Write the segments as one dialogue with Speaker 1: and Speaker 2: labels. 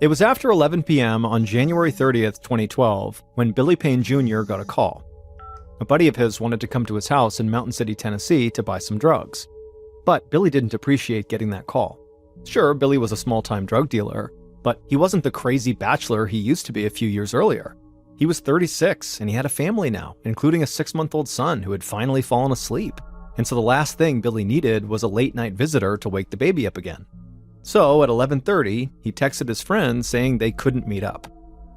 Speaker 1: It was after 11 p.m. on January 30th, 2012, when Billy Payne Jr. got a call. A buddy of his wanted to come to his house in Mountain City, Tennessee to buy some drugs. But Billy didn't appreciate getting that call. Sure, Billy was a small-time drug dealer, but he wasn't the crazy bachelor he used to be a few years earlier. He was 36, and he had a family now, including a 6-month-old son who had finally fallen asleep. And so the last thing Billy needed was a late-night visitor to wake the baby up again. So at 11:30, he texted his friend saying they couldn't meet up.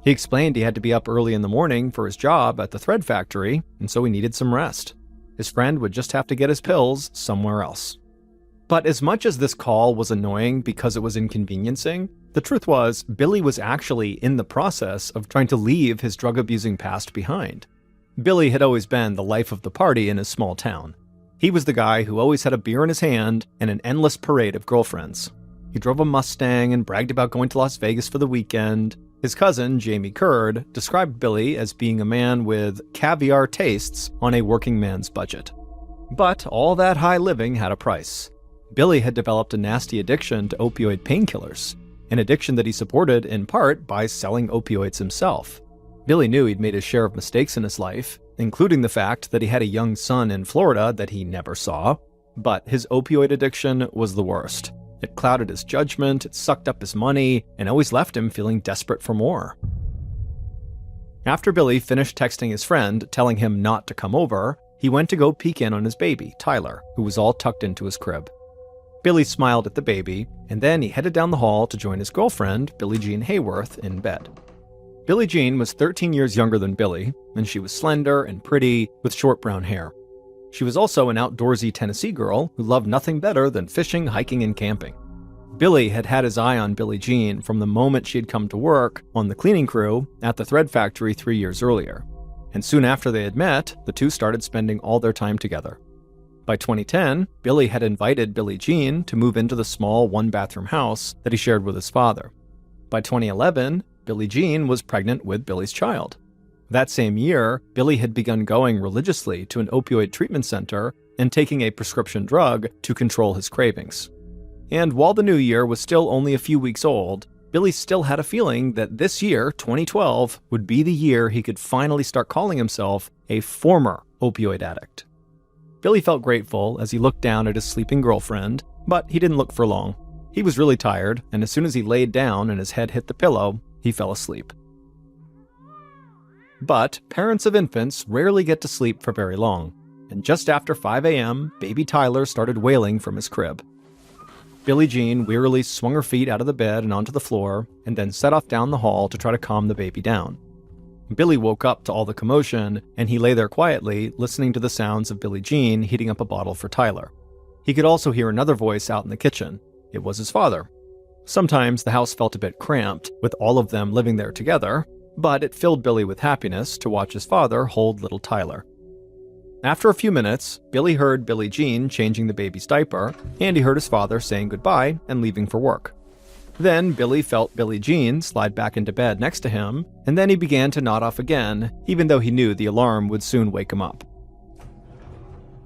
Speaker 1: He explained he had to be up early in the morning for his job at the thread factory, and so he needed some rest. His friend would just have to get his pills somewhere else. But as much as this call was annoying because it was inconveniencing, the truth was Billy was actually in the process of trying to leave his drug-abusing past behind. Billy had always been the life of the party in his small town. He was the guy who always had a beer in his hand and an endless parade of girlfriends. He drove a Mustang and bragged about going to Las Vegas for the weekend. His cousin, Jamie Curd, described Billy as being a man with caviar tastes on a working man's budget. But all that high living had a price. Billy had developed a nasty addiction to opioid painkillers, an addiction that he supported in part by selling opioids himself. Billy knew he'd made his share of mistakes in his life, including the fact that he had a young son in Florida that he never saw, but his opioid addiction was the worst. It clouded his judgment, it sucked up his money, and always left him feeling desperate for more. After Billy finished texting his friend, telling him not to come over, he went to go peek in on his baby, Tyler, who was all tucked into his crib. Billy smiled at the baby, and then he headed down the hall to join his girlfriend, Billie Jean Hayworth, in bed. Billie Jean was 13 years younger than Billy, and she was slender and pretty, with short brown hair. She was also an outdoorsy Tennessee girl who loved nothing better than fishing, hiking, and camping. Billy had had his eye on Billie Jean from the moment she had come to work on the cleaning crew at the thread factory 3 years earlier. And soon after they had met, the two started spending all their time together. By 2010, Billy had invited Billie Jean to move into the small one-bathroom house that he shared with his father. By 2011, Billie Jean was pregnant with Billy's child. That same year, Billy had begun going religiously to an opioid treatment center and taking a prescription drug to control his cravings. And while the new year was still only a few weeks old, Billy still had a feeling that this year, 2012, would be the year he could finally start calling himself a former opioid addict. Billy felt grateful as he looked down at his sleeping girlfriend, but he didn't look for long. He was really tired, and as soon as he laid down and his head hit the pillow, he fell asleep. But parents of infants rarely get to sleep for very long, and just after 5 a.m., baby Tyler started wailing from his crib. Billie Jean wearily swung her feet out of the bed and onto the floor, and then set off down the hall to try to calm the baby down. Billy woke up to all the commotion, and he lay there quietly, listening to the sounds of Billie Jean heating up a bottle for Tyler. He could also hear another voice out in the kitchen. It was his father. Sometimes the house felt a bit cramped, with all of them living there together, but it filled Billy with happiness to watch his father hold little Tyler. After a few minutes, Billy heard Billie Jean changing the baby's diaper, and he heard his father saying goodbye and leaving for work. Then Billy felt Billie Jean slide back into bed next to him, and then he began to nod off again, even though he knew the alarm would soon wake him up.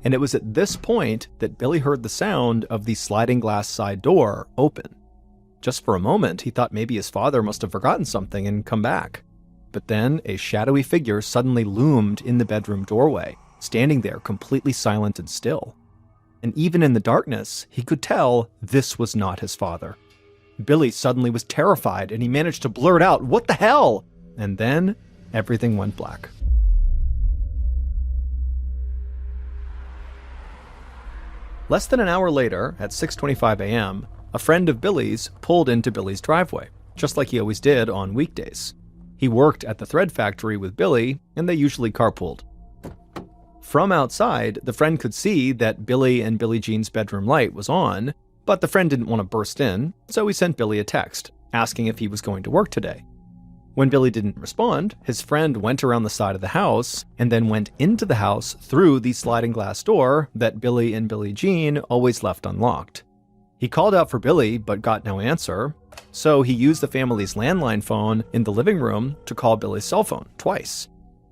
Speaker 1: And it was at this point that Billy heard the sound of the sliding glass side door open. Just for a moment, he thought maybe his father must have forgotten something and come back. But then a shadowy figure suddenly loomed in the bedroom doorway, standing there completely silent and still. And even in the darkness, he could tell this was not his father. Billy suddenly was terrified, and he managed to blurt out, "What the hell?" And then everything went black. Less than an hour later, at 6:25 a.m., a friend of Billy's pulled into Billy's driveway, just like he always did on weekdays. He worked at the thread factory with Billy, and they usually carpooled. From outside, the friend could see that Billy and Billie Jean's bedroom light was on, but the friend didn't want to burst in, so he sent Billy a text, asking if he was going to work today. When Billy didn't respond, his friend went around the side of the house, and then went into the house through the sliding glass door that Billy and Billie Jean always left unlocked. He called out for Billy, but got no answer, so he used the family's landline phone in the living room to call Billy's cell phone twice.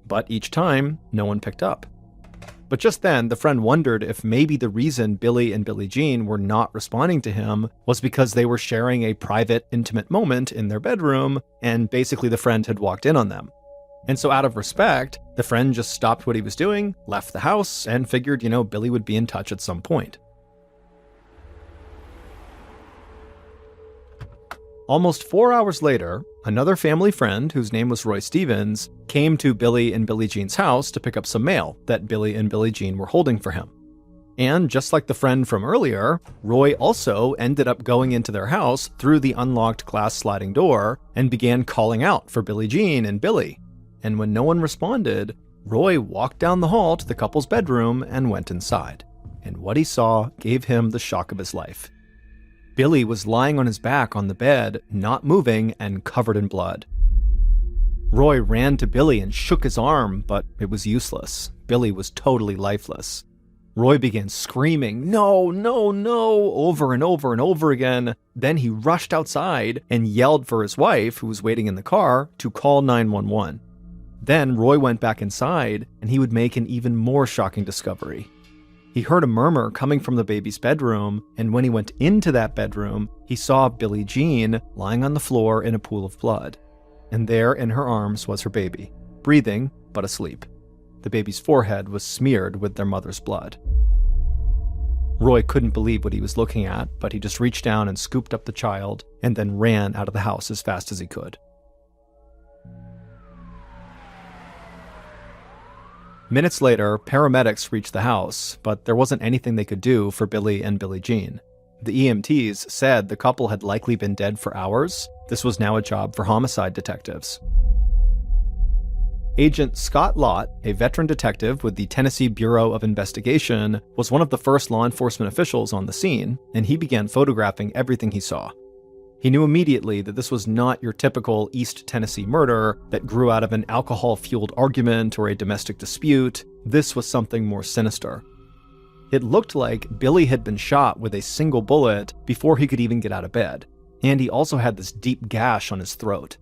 Speaker 1: But each time, no one picked up. But just then, the friend wondered if maybe the reason Billy and Billie Jean were not responding to him was because they were sharing a private, intimate moment in their bedroom, and basically the friend had walked in on them. And so out of respect, the friend just stopped what he was doing, left the house, and figured, Billy would be in touch at some point. Almost 4 hours later, another family friend, whose name was Roy Stevens, came to Billy and Billie Jean's house to pick up some mail that Billy and Billie Jean were holding for him. And just like the friend from earlier, Roy also ended up going into their house through the unlocked glass sliding door and began calling out for Billie Jean and Billy. And when no one responded, Roy walked down the hall to the couple's bedroom and went inside. And what he saw gave him the shock of his life. Billy was lying on his back on the bed, not moving and covered in blood. Roy ran to Billy and shook his arm, but it was useless. Billy was totally lifeless. Roy began screaming, "No, no, no," over and over and over again. Then he rushed outside and yelled for his wife, who was waiting in the car, to call 911. Then Roy went back inside, and he would make an even more shocking discovery. He heard a murmur coming from the baby's bedroom, and when he went into that bedroom, he saw Billie Jean lying on the floor in a pool of blood. And there in her arms was her baby, breathing but asleep. The baby's forehead was smeared with their mother's blood. Roy couldn't believe what he was looking at, but he just reached down and scooped up the child, and then ran out of the house as fast as he could. Minutes later, paramedics reached the house, but there wasn't anything they could do for Billy and Billie Jean. The EMTs said the couple had likely been dead for hours. This was now a job for homicide detectives. Agent Scott Lott, a veteran detective with the Tennessee Bureau of Investigation, was one of the first law enforcement officials on the scene, and he began photographing everything he saw. He knew immediately that this was not your typical East Tennessee murder that grew out of an alcohol-fueled argument or a domestic dispute. This was something more sinister. It looked like Billy had been shot with a single bullet before he could even get out of bed, and he also had this deep gash on his throat.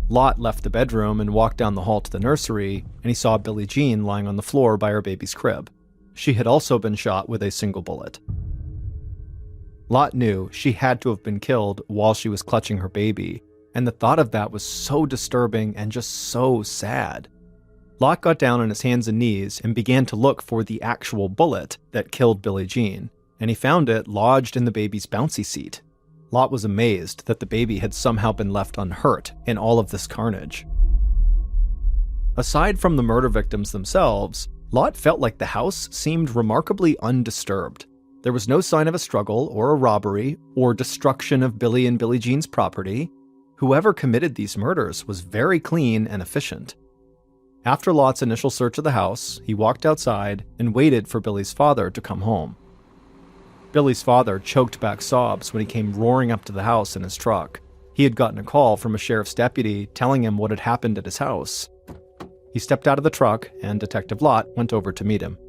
Speaker 1: Lott left the bedroom and walked down the hall to the nursery, and he saw Billie Jean lying on the floor by her baby's crib. She had also been shot with a single bullet. Lott knew she had to have been killed while she was clutching her baby, and the thought of that was so disturbing and just so sad. Lott got down on his hands and knees and began to look for the actual bullet that killed Billie Jean, and he found it lodged in the baby's bouncy seat. Lott was amazed that the baby had somehow been left unhurt in all of this carnage. Aside from the murder victims themselves, Lott felt like the house seemed remarkably undisturbed. There was no sign of a struggle or a robbery or destruction of Billy and Billie Jean's property. Whoever committed these murders was very clean and efficient. After Lott's initial search of the house, he walked outside and waited for Billy's father to come home. Billy's father choked back sobs when he came roaring up to the house in his truck. He had gotten a call from a sheriff's deputy telling him what had happened at his house. He stepped out of the truck, and Detective Lott went over to meet him.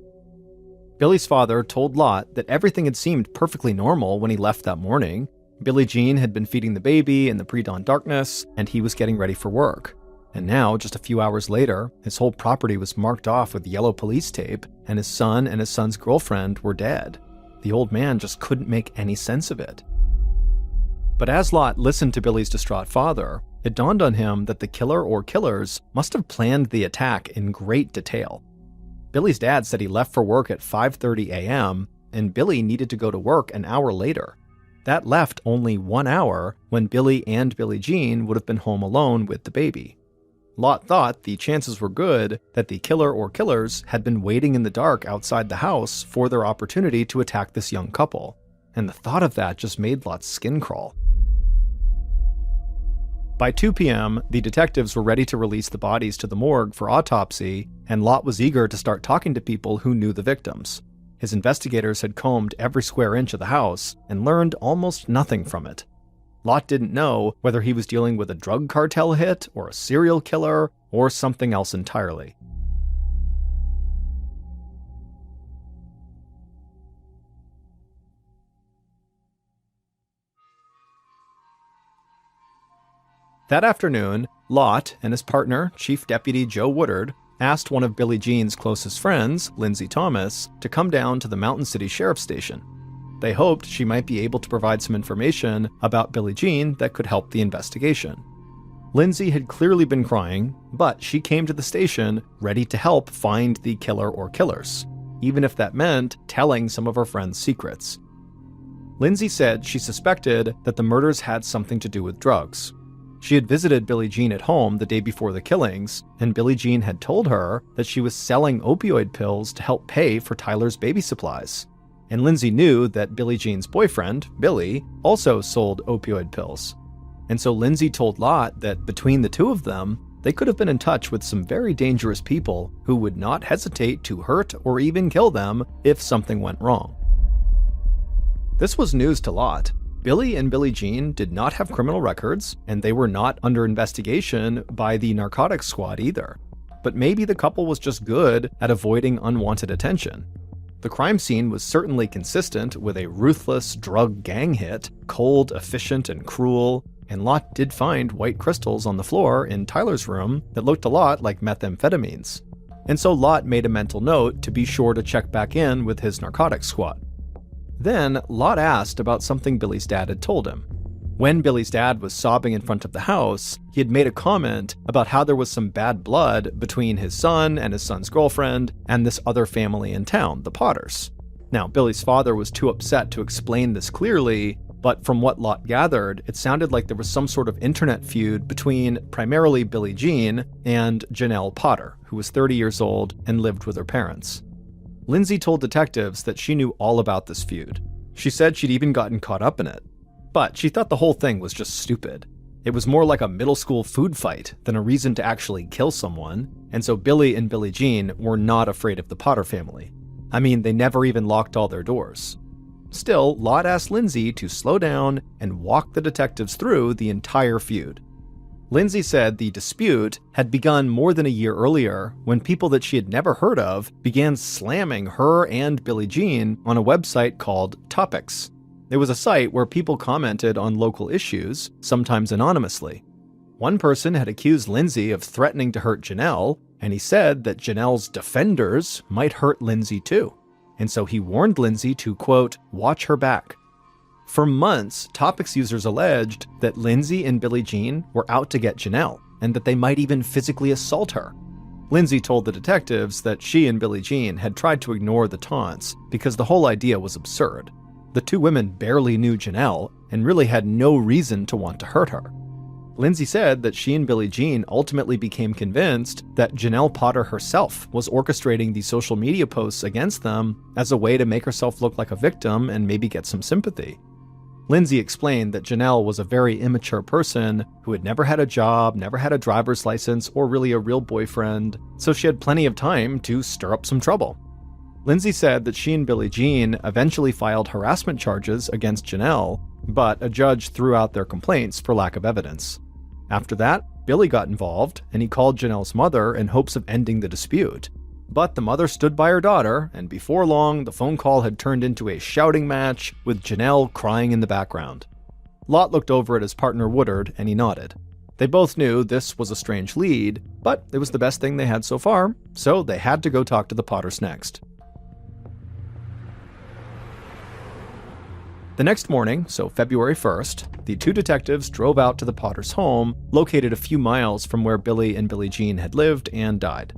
Speaker 1: Billy's father told Lott that everything had seemed perfectly normal when he left that morning. Billie Jean had been feeding the baby in the pre-dawn darkness, and he was getting ready for work. And now, just a few hours later, his whole property was marked off with yellow police tape, and his son and his son's girlfriend were dead. The old man just couldn't make any sense of it. But as Lott listened to Billy's distraught father, it dawned on him that the killer or killers must have planned the attack in great detail. Billy's dad said he left for work at 5:30 a.m., and Billy needed to go to work an hour later. That left only 1 hour when Billy and Billie Jean would have been home alone with the baby. Lott thought the chances were good that the killer or killers had been waiting in the dark outside the house for their opportunity to attack this young couple, and the thought of that just made Lott's skin crawl. By 2 p.m., the detectives were ready to release the bodies to the morgue for autopsy, and Lott was eager to start talking to people who knew the victims. His investigators had combed every square inch of the house and learned almost nothing from it. Lott didn't know whether he was dealing with a drug cartel hit or a serial killer or something else entirely. That afternoon, Lott and his partner, Chief Deputy Joe Woodard, asked one of Billie Jean's closest friends, Lindsay Thomas, to come down to the Mountain City Sheriff's Station. They hoped she might be able to provide some information about Billie Jean that could help the investigation. Lindsay had clearly been crying, but she came to the station ready to help find the killer or killers, even if that meant telling some of her friends' secrets. Lindsay said she suspected that the murders had something to do with drugs. She had visited Billie Jean at home the day before the killings, and Billie Jean had told her that she was selling opioid pills to help pay for Tyler's baby supplies. And Lindsay knew that Billie Jean's boyfriend, Billy, also sold opioid pills. And so Lindsay told Lot that between the two of them, they could have been in touch with some very dangerous people who would not hesitate to hurt or even kill them if something went wrong. This was news to Lot. Billy and Billie Jean did not have criminal records, and they were not under investigation by the narcotics squad either. But maybe the couple was just good at avoiding unwanted attention. The crime scene was certainly consistent with a ruthless drug gang hit, cold, efficient, and cruel, and Lot did find white crystals on the floor in Tyler's room that looked a lot like methamphetamines. And so Lot made a mental note to be sure to check back in with his narcotics squad. Then, Lot asked about something Billy's dad had told him. When Billy's dad was sobbing in front of the house, he had made a comment about how there was some bad blood between his son and his son's girlfriend and this other family in town, the Potters. Now, Billy's father was too upset to explain this clearly, but from what Lot gathered, it sounded like there was some sort of internet feud between primarily Billie Jean and Janelle Potter, who was 30 years old and lived with her parents. Lindsay told detectives that she knew all about this feud. She said she'd even gotten caught up in it. But she thought the whole thing was just stupid. It was more like a middle school food fight than a reason to actually kill someone, and so Billy and Billie Jean were not afraid of the Potter family. I mean, they never even locked all their doors. Still, Lot asked Lindsay to slow down and walk the detectives through the entire feud. Lindsay said the dispute had begun more than a year earlier when people that she had never heard of began slamming her and Billie Jean on a website called Topics. It was a site where people commented on local issues, sometimes anonymously. One person had accused Lindsay of threatening to hurt Janelle, and he said that Janelle's defenders might hurt Lindsay too. And so he warned Lindsay to, quote, watch her back. For months, Topics users alleged that Lindsay and Billie Jean were out to get Janelle, and that they might even physically assault her. Lindsay told the detectives that she and Billie Jean had tried to ignore the taunts because the whole idea was absurd. The two women barely knew Janelle and really had no reason to want to hurt her. Lindsay said that she and Billie Jean ultimately became convinced that Janelle Potter herself was orchestrating the social media posts against them as a way to make herself look like a victim and maybe get some sympathy. Lindsay explained that Janelle was a very immature person who had never had a job, never had a driver's license, or really a real boyfriend, so she had plenty of time to stir up some trouble. Lindsay said that she and Billie Jean eventually filed harassment charges against Janelle, but a judge threw out their complaints for lack of evidence. After that, Billy got involved, and he called Janelle's mother in hopes of ending the dispute. But the mother stood by her daughter, and before long, the phone call had turned into a shouting match with Janelle crying in the background. Lot looked over at his partner Woodard, and he nodded. They both knew this was a strange lead, but it was the best thing they had so far, so they had to go talk to the Potters next. The next morning, so February 1st, the two detectives drove out to the Potters' home, located a few miles from where Billy and Billie Jean had lived and died.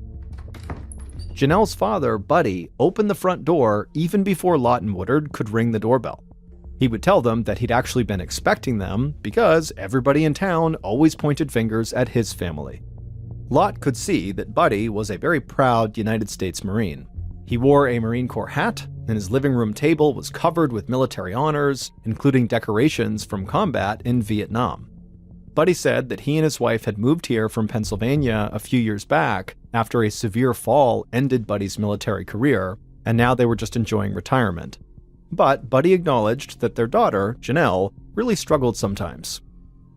Speaker 1: Janelle's father, Buddy, opened the front door even before Lot and Woodard could ring the doorbell. He would tell them that he'd actually been expecting them because everybody in town always pointed fingers at his family. Lot could see that Buddy was a very proud United States Marine. He wore a Marine Corps hat, and his living room table was covered with military honors, including decorations from combat in Vietnam. Buddy said that he and his wife had moved here from Pennsylvania a few years back after a severe fall ended Buddy's military career, and now they were just enjoying retirement. But Buddy acknowledged that their daughter, Janelle, really struggled sometimes.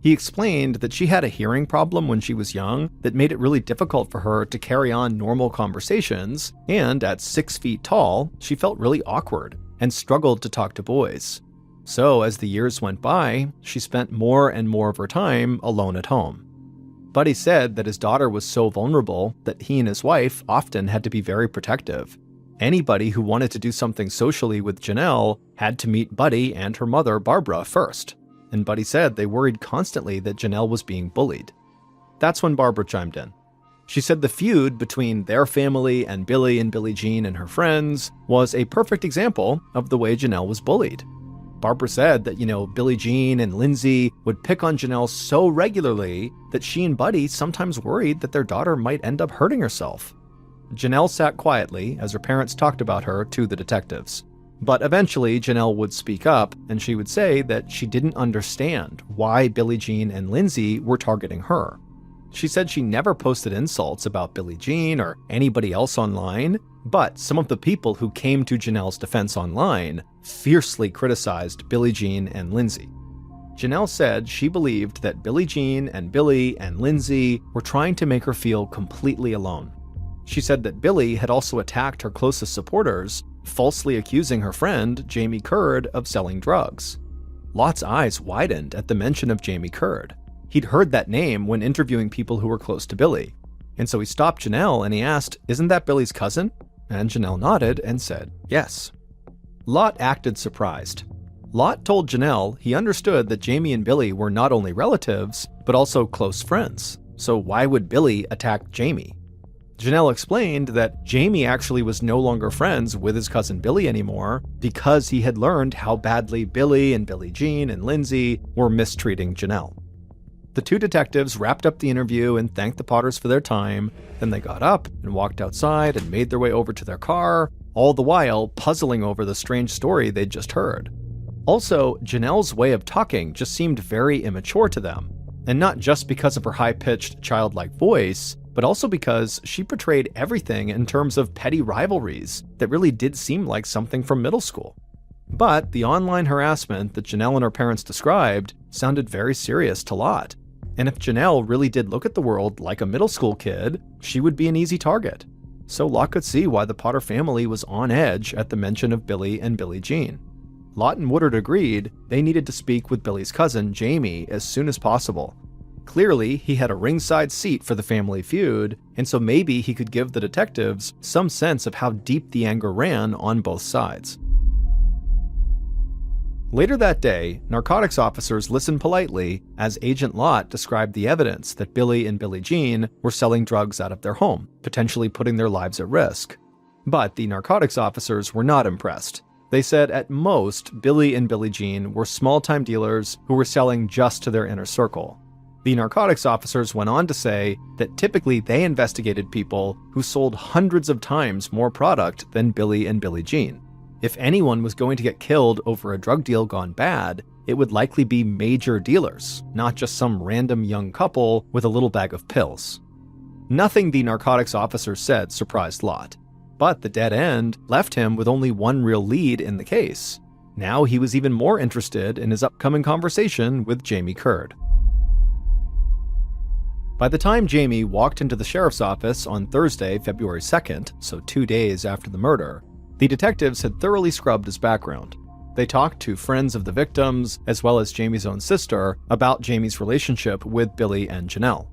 Speaker 1: He explained that she had a hearing problem when she was young that made it really difficult for her to carry on normal conversations, and at 6 feet tall, she felt really awkward and struggled to talk to boys. So as the years went by, she spent more and more of her time alone at home. Buddy said that his daughter was so vulnerable that he and his wife often had to be very protective. Anybody who wanted to do something socially with Janelle had to meet Buddy and her mother, Barbara, first. And Buddy said they worried constantly that Janelle was being bullied. That's when Barbara chimed in. She said the feud between their family and Billy Jean and her friends was a perfect example of the way Janelle was bullied. Barbara said that, Billie Jean and Lindsay would pick on Janelle so regularly that she and Buddy sometimes worried that their daughter might end up hurting herself. Janelle sat quietly as her parents talked about her to the detectives. But eventually, Janelle would speak up, and she would say that she didn't understand why Billie Jean and Lindsay were targeting her. She said she never posted insults about Billie Jean or anybody else online, but some of the people who came to Janelle's defense online fiercely criticized Billie Jean and Lindsay. Janelle said she believed that Billie Jean and Billy and Lindsay were trying to make her feel completely alone. She said that Billy had also attacked her closest supporters, falsely accusing her friend, Jamie Curd, of selling drugs. Lott's eyes widened at the mention of Jamie Curd. He'd heard that name when interviewing people who were close to Billy. And so he stopped Janelle and he asked, "Isn't that Billy's cousin?" And Janelle nodded and said, "Yes." Lott acted surprised. Lott told Janelle he understood that Jamie and Billy were not only relatives, but also close friends. So why would Billy attack Jamie? Janelle explained that Jamie actually was no longer friends with his cousin Billy anymore because he had learned how badly Billy and Billie Jean and Lindsay were mistreating Janelle. The two detectives wrapped up the interview and thanked the Potters for their time. Then they got up and walked outside and made their way over to their car, all the while puzzling over the strange story they'd just heard. Also, Janelle's way of talking just seemed very immature to them, and not just because of her high-pitched, childlike voice, but also because she portrayed everything in terms of petty rivalries that really did seem like something from middle school. But the online harassment that Janelle and her parents described sounded very serious to Lott. And if Janelle really did look at the world like a middle school kid, she would be an easy target. So Lott could see why the Potter family was on edge at the mention of Billy and Billie Jean. Lott and Woodard agreed they needed to speak with Billy's cousin, Jamie, as soon as possible. Clearly, he had a ringside seat for the family feud, and so maybe he could give the detectives some sense of how deep the anger ran on both sides. Later that day, narcotics officers listened politely as Agent Lott described the evidence that Billy and Billie Jean were selling drugs out of their home, potentially putting their lives at risk. But the narcotics officers were not impressed. They said at most, Billy and Billie Jean were small-time dealers who were selling just to their inner circle. The narcotics officers went on to say that typically they investigated people who sold hundreds of times more product than Billy and Billie Jean. If anyone was going to get killed over a drug deal gone bad, it would likely be major dealers, not just some random young couple with a little bag of pills. Nothing the narcotics officers said surprised Lott, but the dead end left him with only one real lead in the case. Now he was even more interested in his upcoming conversation with Jamie Curd. By the time Jamie walked into the sheriff's office on Thursday, February 2nd, so 2 days after the murder, the detectives had thoroughly scrubbed his background. They talked to friends of the victims, as well as Jamie's own sister, about Jamie's relationship with Billy and Janelle.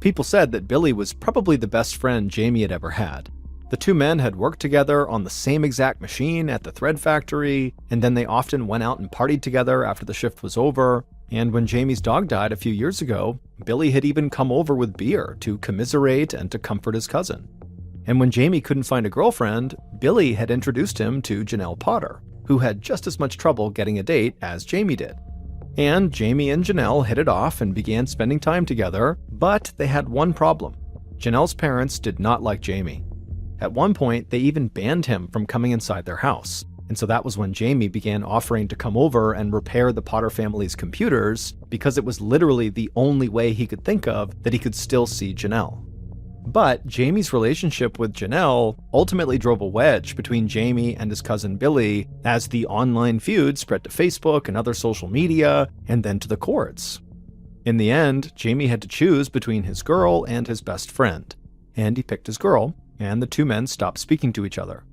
Speaker 1: People said that Billy was probably the best friend Jamie had ever had. The two men had worked together on the same exact machine at the thread factory, and then they often went out and partied together after the shift was over. And when Jamie's dog died a few years ago, Billy had even come over with beer to commiserate and to comfort his cousin. And when Jamie couldn't find a girlfriend, Billy had introduced him to Janelle Potter, who had just as much trouble getting a date as Jamie did. And Jamie and Janelle hit it off and began spending time together, but they had one problem. Janelle's parents did not like Jamie. At one point, they even banned him from coming inside their house. And so that was when Jamie began offering to come over and repair the Potter family's computers, because it was literally the only way he could think of that he could still see Janelle. But Jamie's relationship with Janelle ultimately drove a wedge between Jamie and his cousin Billy as the online feud spread to Facebook and other social media, and then to the courts. In the end, Jamie had to choose between his girl and his best friend, and he picked his girl, and the two men stopped speaking to each other.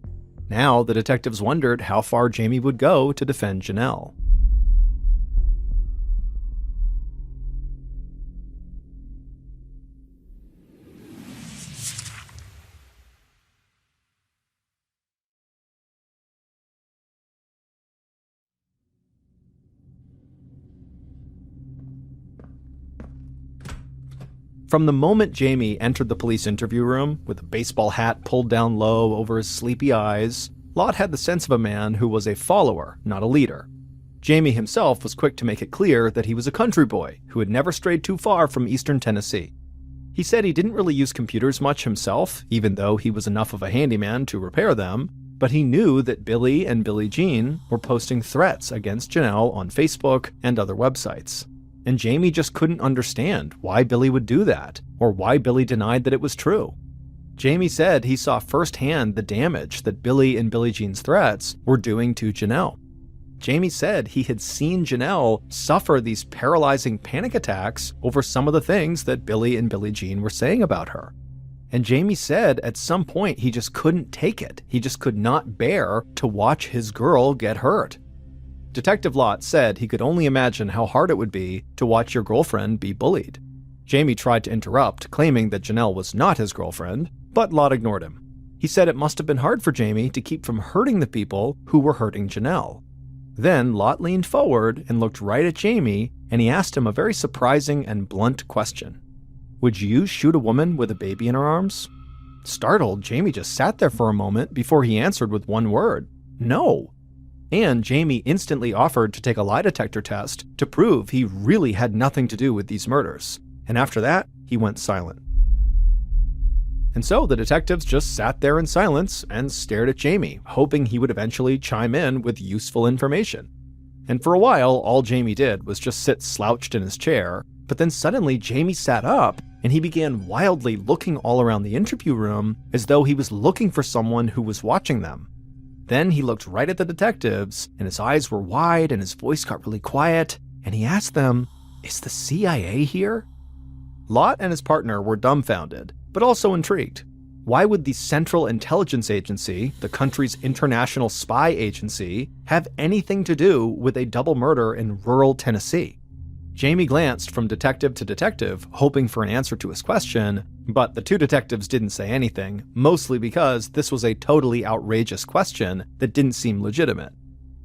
Speaker 1: Now, the detectives wondered how far Jamie would go to defend Janelle. From the moment Jamie entered the police interview room, with a baseball hat pulled down low over his sleepy eyes, Lott had the sense of a man who was a follower, not a leader. Jamie himself was quick to make it clear that he was a country boy who had never strayed too far from eastern Tennessee. He said he didn't really use computers much himself, even though he was enough of a handyman to repair them, but he knew that Billy and Billie Jean were posting threats against Janelle on Facebook and other websites. And Jamie just couldn't understand why Billy would do that, or why Billy denied that it was true. Jamie said he saw firsthand the damage that Billy and Billie Jean's threats were doing to Janelle. Jamie said he had seen Janelle suffer these paralyzing panic attacks over some of the things that Billy and Billie Jean were saying about her. And Jamie said at some point he just couldn't take it. He just could not bear to watch his girl get hurt. Detective Lott said he could only imagine how hard it would be to watch your girlfriend be bullied. Jamie tried to interrupt, claiming that Janelle was not his girlfriend, but Lott ignored him. He said it must have been hard for Jamie to keep from hurting the people who were hurting Janelle. Then Lott leaned forward and looked right at Jamie, and he asked him a very surprising and blunt question. Would you shoot a woman with a baby in her arms? Startled, Jamie just sat there for a moment before he answered with one word: no. And Jamie instantly offered to take a lie detector test to prove he really had nothing to do with these murders. And after that, he went silent. And so the detectives just sat there in silence and stared at Jamie, hoping he would eventually chime in with useful information. And for a while, all Jamie did was just sit slouched in his chair, but then suddenly Jamie sat up and he began wildly looking all around the interview room as though he was looking for someone who was watching them. Then he looked right at the detectives, and his eyes were wide and his voice got really quiet, and he asked them, "Is the CIA here?" Lott and his partner were dumbfounded, but also intrigued. Why would the Central Intelligence Agency, the country's international spy agency, have anything to do with a double murder in rural Tennessee? Jamie glanced from detective to detective, hoping for an answer to his question, but the two detectives didn't say anything, mostly because this was a totally outrageous question that didn't seem legitimate.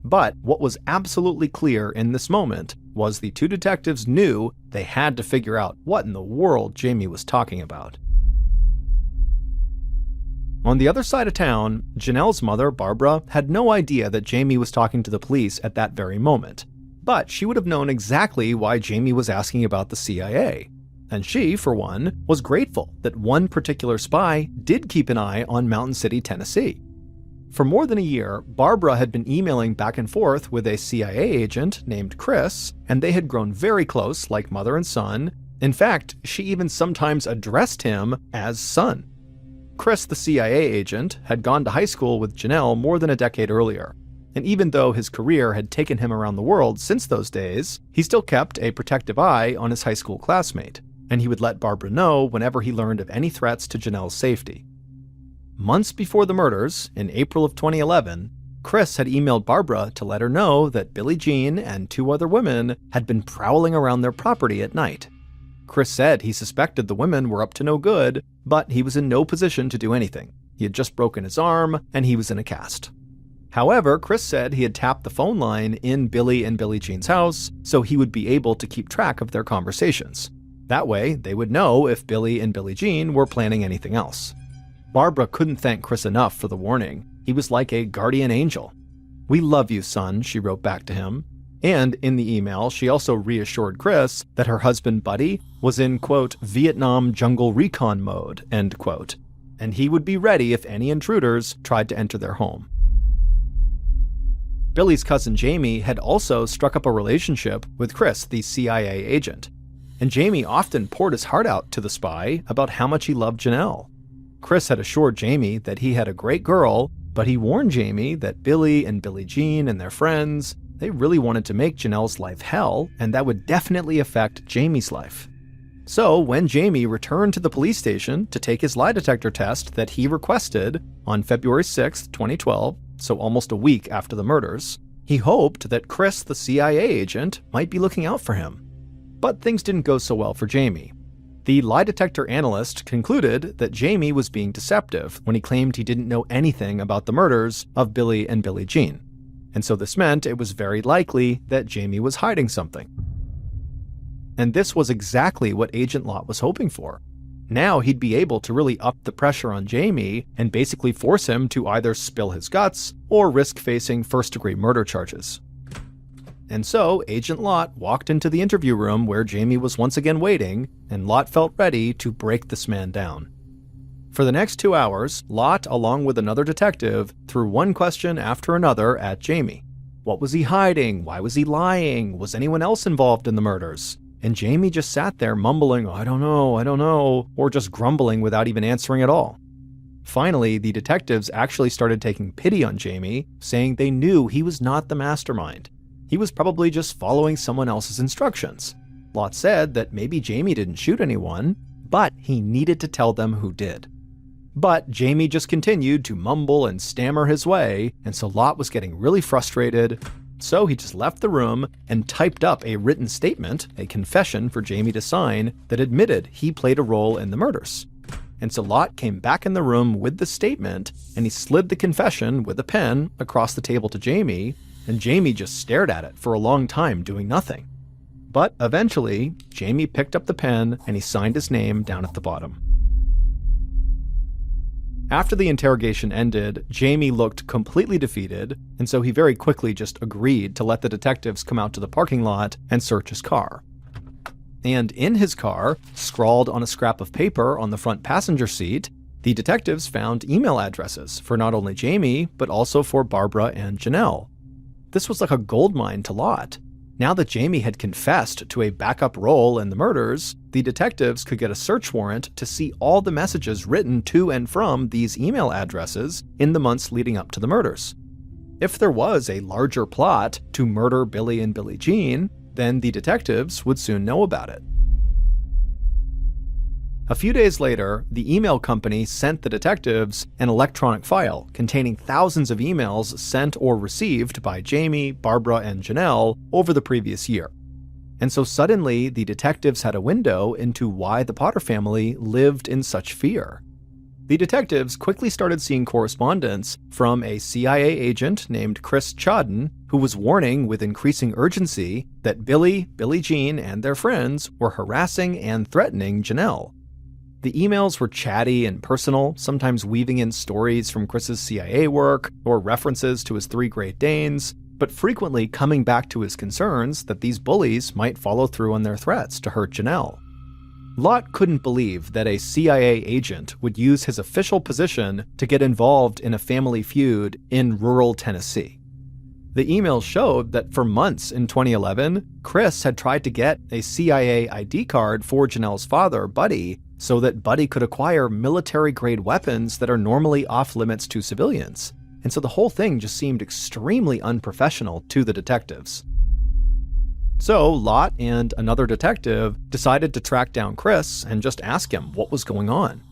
Speaker 1: But what was absolutely clear in this moment was the two detectives knew they had to figure out what in the world Jamie was talking about. On the other side of town, Janelle's mother, Barbara, had no idea that Jamie was talking to the police at that very moment. But she would have known exactly why Jamie was asking about the CIA. And she, for one, was grateful that one particular spy did keep an eye on Mountain City, Tennessee. For more than a year, Barbara had been emailing back and forth with a CIA agent named Chris, and they had grown very close, like mother and son. In fact, she even sometimes addressed him as son. Chris, the CIA agent, had gone to high school with Janelle more than a decade earlier. And even though his career had taken him around the world since those days, he still kept a protective eye on his high school classmate, and he would let Barbara know whenever he learned of any threats to Janelle's safety. Months before the murders, in April of 2011, Chris had emailed Barbara to let her know that Billie Jean and two other women had been prowling around their property at night. Chris said he suspected the women were up to no good, but he was in no position to do anything. He had just broken his arm, and he was in a cast. However, Chris said he had tapped the phone line in Billy and Billie Jean's house, so he would be able to keep track of their conversations. That way, they would know if Billy and Billie Jean were planning anything else. Barbara couldn't thank Chris enough for the warning. He was like a guardian angel. "We love you, son," she wrote back to him. And in the email, she also reassured Chris that her husband, Buddy, was in, quote, Vietnam jungle recon mode, end quote, and he would be ready if any intruders tried to enter their home. Billy's cousin Jamie had also struck up a relationship with Chris, the CIA agent, and Jamie often poured his heart out to the spy about how much he loved Janelle. Chris had assured Jamie that he had a great girl, but he warned Jamie that Billy and Billie Jean and their friends, they really wanted to make Janelle's life hell, and that would definitely affect Jamie's life. So when Jamie returned to the police station to take his lie detector test that he requested on February 6, 2012, so almost a week after the murders, he hoped that Chris, the CIA agent, might be looking out for him. But things didn't go so well for Jamie. The lie detector analyst concluded that Jamie was being deceptive when he claimed he didn't know anything about the murders of Billy and Billie Jean. And so this meant it was very likely that Jamie was hiding something. And this was exactly what Agent Lott was hoping for. Now he'd be able to really up the pressure on Jamie and basically force him to either spill his guts or risk facing first-degree murder charges. And so, Agent Lott walked into the interview room where Jamie was once again waiting, and Lott felt ready to break this man down. For the next 2 hours, Lott, along with another detective, threw one question after another at Jamie. What was he hiding? Why was he lying? Was anyone else involved in the murders? And Jamie just sat there mumbling, I don't know, or just grumbling without even answering at all. Finally, the detectives actually started taking pity on Jamie, saying they knew he was not the mastermind. He was probably just following someone else's instructions. Lott said that maybe Jamie didn't shoot anyone, but he needed to tell them who did. But Jamie just continued to mumble and stammer his way, and so Lott was getting really frustrated. So he just left the room and typed up a written statement, a confession for Jamie to sign, that admitted he played a role in the murders. And so Lott came back in the room with the statement, and he slid the confession with a pen across the table to Jamie, and Jamie just stared at it for a long time doing nothing. But eventually, Jamie picked up the pen and he signed his name down at the bottom. After the interrogation ended, Jamie looked completely defeated, and so he very quickly just agreed to let the detectives come out to the parking lot and search his car. And in his car, scrawled on a scrap of paper on the front passenger seat, the detectives found email addresses for not only Jamie, but also for Barbara and Janelle. This was like a goldmine to Lott. Now that Jamie had confessed to a backup role in the murders, the detectives could get a search warrant to see all the messages written to and from these email addresses in the months leading up to the murders. If there was a larger plot to murder Billy and Billie Jean, then the detectives would soon know about it. A few days later, the email company sent the detectives an electronic file containing thousands of emails sent or received by Jamie, Barbara, and Janelle over the previous year. And so suddenly, the detectives had a window into why the Potter family lived in such fear. The detectives quickly started seeing correspondence from a CIA agent named Chris Chodden, who was warning with increasing urgency that Billy, Billie Jean, and their friends were harassing and threatening Janelle. The emails were chatty and personal, sometimes weaving in stories from Chris's CIA work or references to his 3 Great Danes, but frequently coming back to his concerns that these bullies might follow through on their threats to hurt Janelle. Lott couldn't believe that a CIA agent would use his official position to get involved in a family feud in rural Tennessee. The emails showed that for months in 2011, Chris had tried to get a CIA ID card for Janelle's father, Buddy, so that Buddy could acquire military-grade weapons that are normally off-limits to civilians. And so the whole thing just seemed extremely unprofessional to the detectives. So Lott and another detective decided to track down Chris and just ask him what was going on.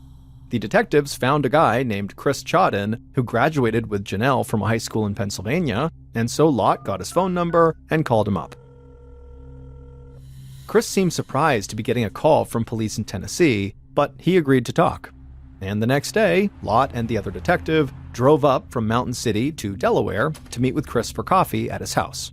Speaker 1: The detectives found a guy named Chris Chodden who graduated with Janelle from a high school in Pennsylvania, and so Lott got his phone number and called him up. Chris seemed surprised to be getting a call from police in Tennessee, but he agreed to talk. And the next day, Lott and the other detective drove up from Mountain City to Delaware to meet with Chris for coffee at his house.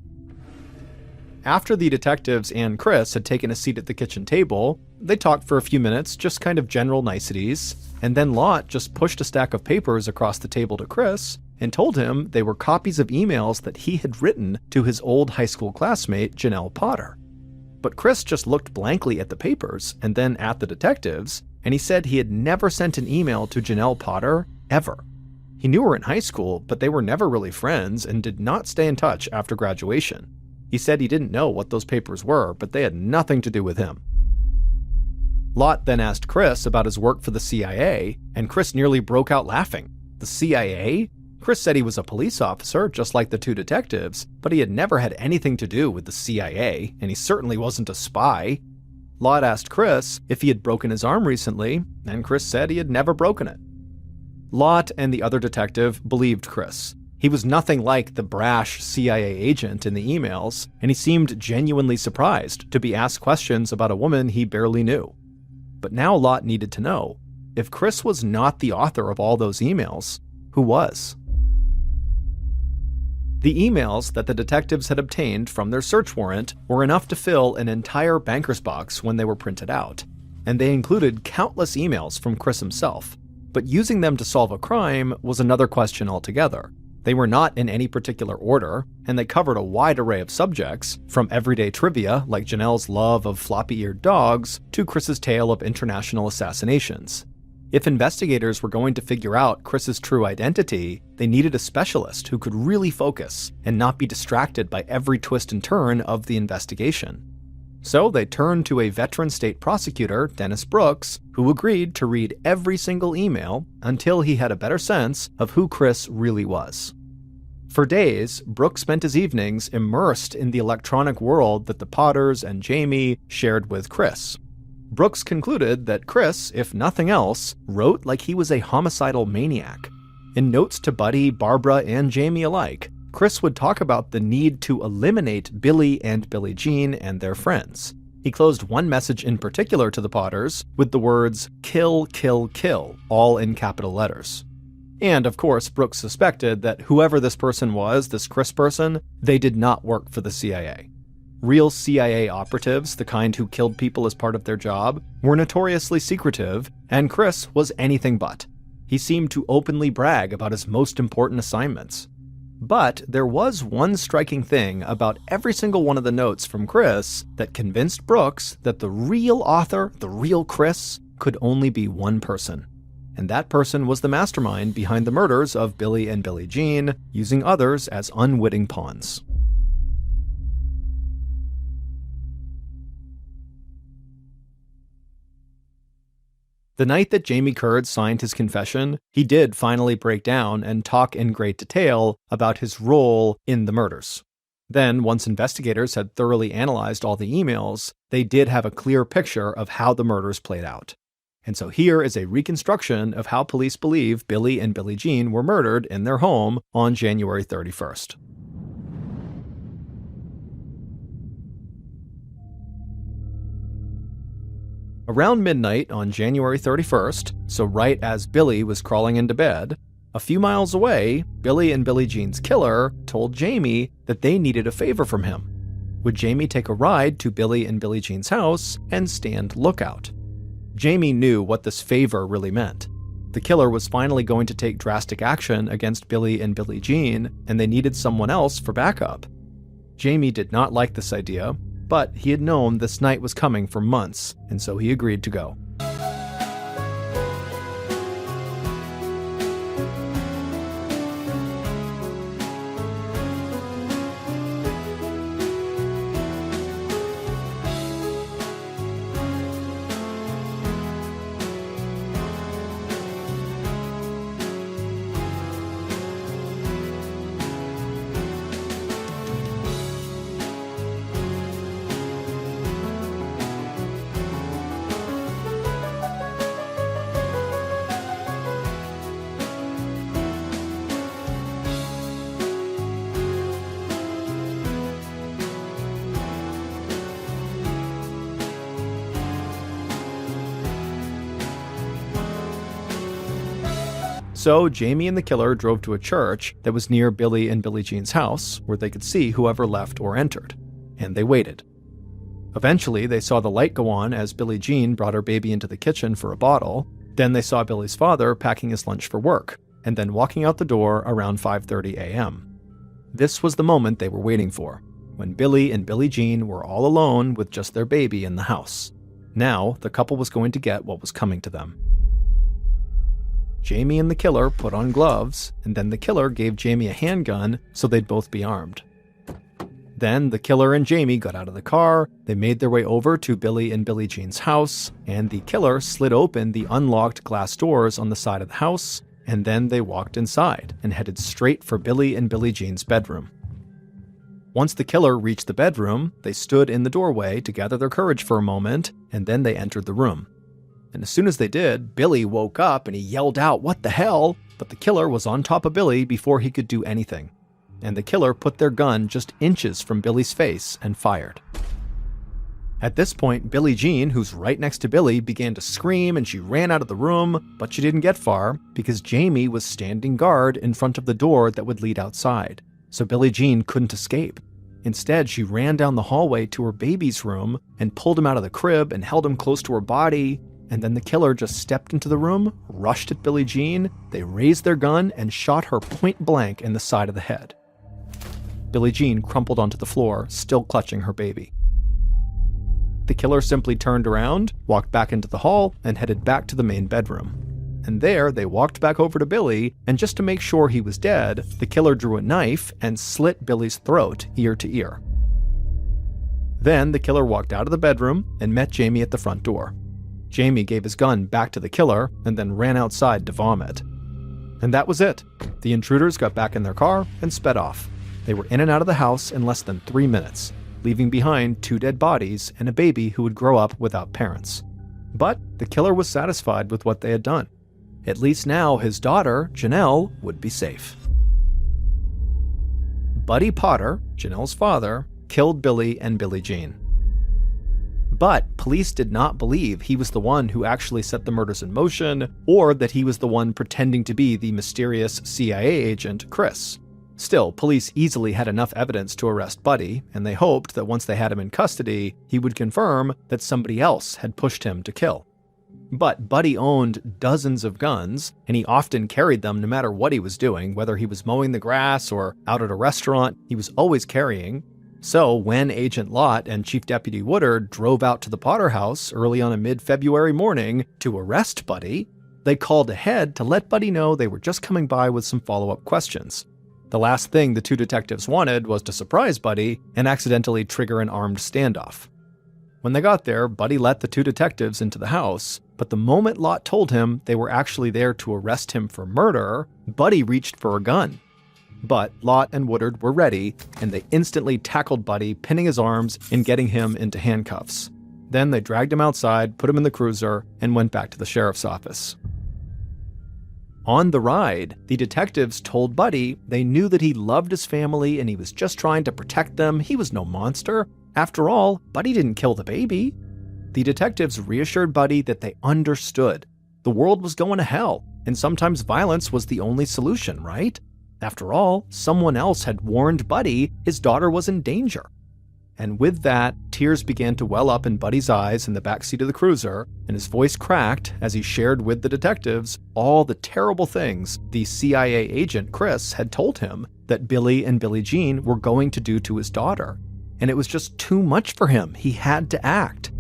Speaker 1: After the detectives and Chris had taken a seat at the kitchen table, they talked for a few minutes, just kind of general niceties, and then Lott just pushed a stack of papers across the table to Chris and told him they were copies of emails that he had written to his old high school classmate, Janelle Potter. But Chris just looked blankly at the papers and then at the detectives, and he said he had never sent an email to Janelle Potter, ever. He knew her in high school, but they were never really friends and did not stay in touch after graduation. He said he didn't know what those papers were, but they had nothing to do with him. Lott then asked Chris about his work for the CIA, and Chris nearly broke out laughing. The CIA? Chris said he was a police officer, just like the 2 detectives, but he had never had anything to do with the CIA, and he certainly wasn't a spy. Lott asked Chris if he had broken his arm recently, and Chris said he had never broken it. Lott and the other detective believed Chris. He was nothing like the brash CIA agent in the emails, and he seemed genuinely surprised to be asked questions about a woman he barely knew. But now Lott needed to know, if Chris was not the author of all those emails, who was? The emails that the detectives had obtained from their search warrant were enough to fill an entire banker's box when they were printed out, and they included countless emails from Chris himself. But using them to solve a crime was another question altogether. They were not in any particular order, and they covered a wide array of subjects, from everyday trivia like Janelle's love of floppy-eared dogs to Chris's tale of international assassinations. If investigators were going to figure out Chris's true identity, they needed a specialist who could really focus and not be distracted by every twist and turn of the investigation. So they turned to a veteran state prosecutor, Dennis Brooks, who agreed to read every single email until he had a better sense of who Chris really was. For days, Brooks spent his evenings immersed in the electronic world that the Potters and Jamie shared with Chris. Brooks concluded that Chris, if nothing else, wrote like he was a homicidal maniac. In notes to Buddy, Barbara, and Jamie alike, Chris would talk about the need to eliminate Billy and Billie Jean and their friends. He closed one message in particular to the Potters with the words, "Kill, kill, kill," all in capital letters. And of course, Brooks suspected that whoever this person was, this Chris person, they did not work for the CIA. Real CIA operatives, the kind who killed people as part of their job, were notoriously secretive, and Chris was anything but. He seemed to openly brag about his most important assignments. But there was one striking thing about every single one of the notes from Chris that convinced Brooks that the real author, the real Chris, could only be one person. And that person was the mastermind behind the murders of Billy and Billie Jean, using others as unwitting pawns. The night that Jamie Curd signed his confession, he did finally break down and talk in great detail about his role in the murders. Then, once investigators had thoroughly analyzed all the emails, they did have a clear picture of how the murders played out. And so here is a reconstruction of how police believe Billy and Billie Jean were murdered in their home on January 31st. Around midnight on January 31st, so right as Billy was crawling into bed, a few miles away, Billy and Billie Jean's killer told Jamie that they needed a favor from him. Would Jamie take a ride to Billy and Billie Jean's house and stand lookout? Jamie knew what this favor really meant. The killer was finally going to take drastic action against Billy and Billie Jean, and they needed someone else for backup. Jamie did not like this idea, but he had known this night was coming for months, and so he agreed to go. So Jamie and the killer drove to a church that was near Billy and Billie Jean's house, where they could see whoever left or entered. And they waited. Eventually, they saw the light go on as Billie Jean brought her baby into the kitchen for a bottle. Then they saw Billy's father packing his lunch for work, and then walking out the door around 5:30 a.m. This was the moment they were waiting for, when Billy and Billie Jean were all alone with just their baby in the house. Now, the couple was going to get what was coming to them. Jamie and the killer put on gloves, and then the killer gave Jamie a handgun so they'd both be armed. Then the killer and Jamie got out of the car, they made their way over to Billy and Billie Jean's house, and the killer slid open the unlocked glass doors on the side of the house, and then they walked inside and headed straight for Billy and Billie Jean's bedroom. Once the killer reached the bedroom, they stood in the doorway to gather their courage for a moment, and then they entered the room. And as soon as they did, Billy woke up and he yelled out, "What the hell?" But the killer was on top of Billy before he could do anything. And the killer put their gun just inches from Billy's face and fired. At this point, Billie Jean, who's right next to Billy, began to scream and she ran out of the room, but she didn't get far because Jamie was standing guard in front of the door that would lead outside. so Billie Jean couldn't escape. Instead, she ran down the hallway to her baby's room and pulled him out of the crib and held him close to her body. And then the killer just stepped into the room, rushed at Billie Jean, they raised their gun and shot her point blank in the side of the head. Billie Jean crumpled onto the floor, still clutching her baby. The killer simply turned around, walked back into the hall, and headed back to the main bedroom. And there, they walked back over to Billy, and just to make sure he was dead, the killer drew a knife and slit Billy's throat ear to ear. Then the killer walked out of the bedroom and met Jamie at the front door. Jamie gave his gun back to the killer and then ran outside to vomit. And that was it. The intruders got back in their car and sped off. They were in and out of the house in less than 3 minutes, leaving behind 2 dead bodies and a baby who would grow up without parents. But the killer was satisfied with what they had done. At least now his daughter, Janelle, would be safe. Buddy Potter, Janelle's father, killed Billy and Billie Jean. But police did not believe he was the one who actually set the murders in motion, or that he was the one pretending to be the mysterious CIA agent, Chris. Still, police easily had enough evidence to arrest Buddy, and they hoped that once they had him in custody, he would confirm that somebody else had pushed him to kill. But Buddy owned dozens of guns, and he often carried them no matter what he was doing, whether he was mowing the grass or out at a restaurant, he was always carrying. So when Agent Lott and Chief Deputy Woodard drove out to the Potter house early on a mid-February morning to arrest Buddy, they called ahead to let Buddy know they were just coming by with some follow-up questions. The last thing the 2 detectives wanted was to surprise Buddy and accidentally trigger an armed standoff. When they got there, Buddy let the 2 detectives into the house, but the moment Lott told him they were actually there to arrest him for murder, Buddy reached for a gun. But Lott and Woodard were ready, and they instantly tackled Buddy, pinning his arms and getting him into handcuffs. Then they dragged him outside, put him in the cruiser, and went back to the sheriff's office. On the ride, the detectives told Buddy they knew that he loved his family and he was just trying to protect them. He was no monster. After all, Buddy didn't kill the baby. The detectives reassured Buddy that they understood. The world was going to hell, and sometimes violence was the only solution, right? After all, someone else had warned Buddy his daughter was in danger. And with that, tears began to well up in Buddy's eyes in the backseat of the cruiser, and his voice cracked as he shared with the detectives all the terrible things the CIA agent Chris had told him that Billy and Billie Jean were going to do to his daughter. And it was just too much for him. He had to act.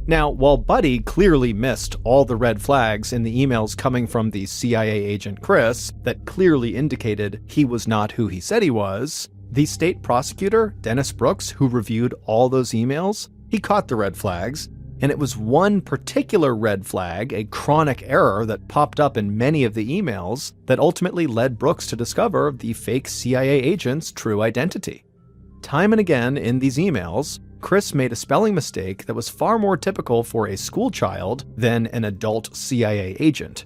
Speaker 1: Now, while Buddy clearly missed all the red flags in the emails coming from the CIA agent Chris that clearly indicated he was not who he said he was, the state prosecutor, Dennis Brooks, who reviewed all those emails, he caught the red flags, and it was one particular red flag, a chronic error that popped up in many of the emails, that ultimately led Brooks to discover the fake CIA agent's true identity. Time and again in these emails, Chris made a spelling mistake that was far more typical for a schoolchild than an adult CIA agent.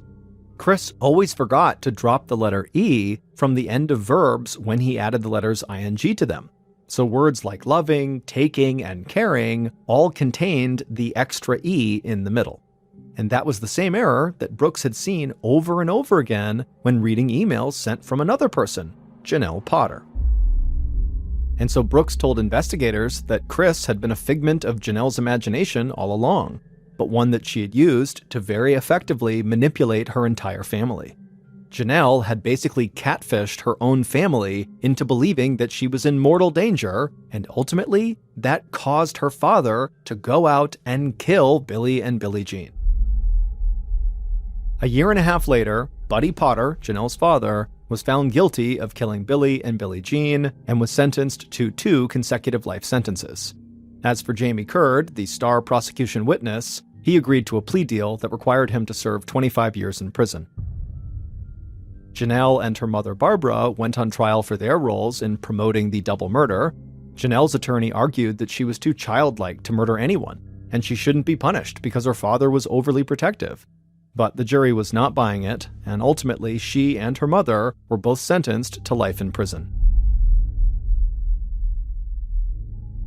Speaker 1: Chris always forgot to drop the letter E from the end of verbs when he added the letters ing to them. So words like loving, taking, and caring all contained the extra E in the middle. And that was the same error that Brooks had seen over and over again when reading emails sent from another person, Janelle Potter. And so Brooks told investigators that Chris had been a figment of Janelle's imagination all along, but one that she had used to very effectively manipulate her entire family. Janelle had basically catfished her own family into believing that she was in mortal danger, and ultimately, that caused her father to go out and kill Billy and Billie Jean. A year and a half later, Buddy Potter, Janelle's father, was found guilty of killing Billy and Billie Jean and was sentenced to 2 consecutive life sentences. As for Jamie Curd, the star prosecution witness, he agreed to a plea deal that required him to serve 25 years in prison. Janelle and her mother Barbara went on trial for their roles in promoting the double murder. Janelle's attorney argued that she was too childlike to murder anyone, and she shouldn't be punished because her father was overly protective. But the jury was not buying it, and ultimately she and her mother were both sentenced to life in prison.